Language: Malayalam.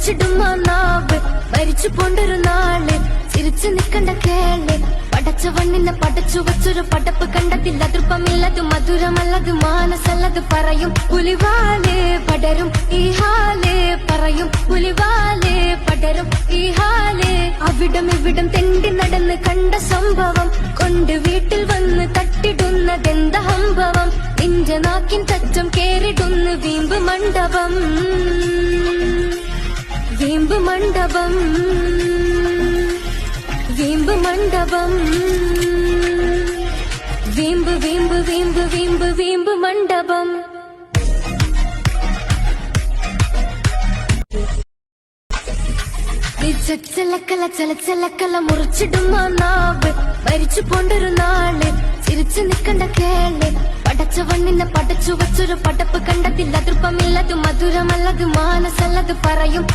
മുറിച്ചിടുമാ നാവ് മരിച്ചു പോണ്ടൊരു നാള് ചിരിച്ചു നിക്കണ്ട കേള് പടച്ചവണ്ണിനെ പടച്ചു വച്ചൊരു പടപ്പ് കണ്ടതില്ല തൃപ്പമില്ലത് മധുരമല്ലത് മാനസല്ലത് പറയും പുലിവാല് പടരും ഈ ഹാല് പറയും പുലിവാല് പടരും ഈ ഹാല് അവിടം ഇവിടം തെണ്ടി നടന്ന് കണ്ട സംഭവം കൊണ്ട് വീട്ടിൽ വന്ന് തട്ടിടുന്നതെന്ത സംഭവം നിന്റെ നാക്കിൻ തച്ചം കേറിടുന്നു വീമ്പ് മണ്ഡപം വീമ്പ് മണ്ഡപം വീമ്പ് മണ്ഡപം വീമ്പ് വീമ്പ് വീമ്പ് വീമ്പ് വീമ്പ് മണ്ഡപം ചലച്ചലക്കല മുറിച്ചിടുമാ നാവ് മരിച്ചു പോണ്ടൊരു നാള് ചിരിച്ചു നിക്കണ്ട കേള് പടച്ചവണ്ണിനെ പടച്ചു വച്ചൊരു പടപ്പ് കണ്ടതില്ല തൃപ്പമില്ലത് മധുരമല്ലത് മാനസല്ലത് പറയും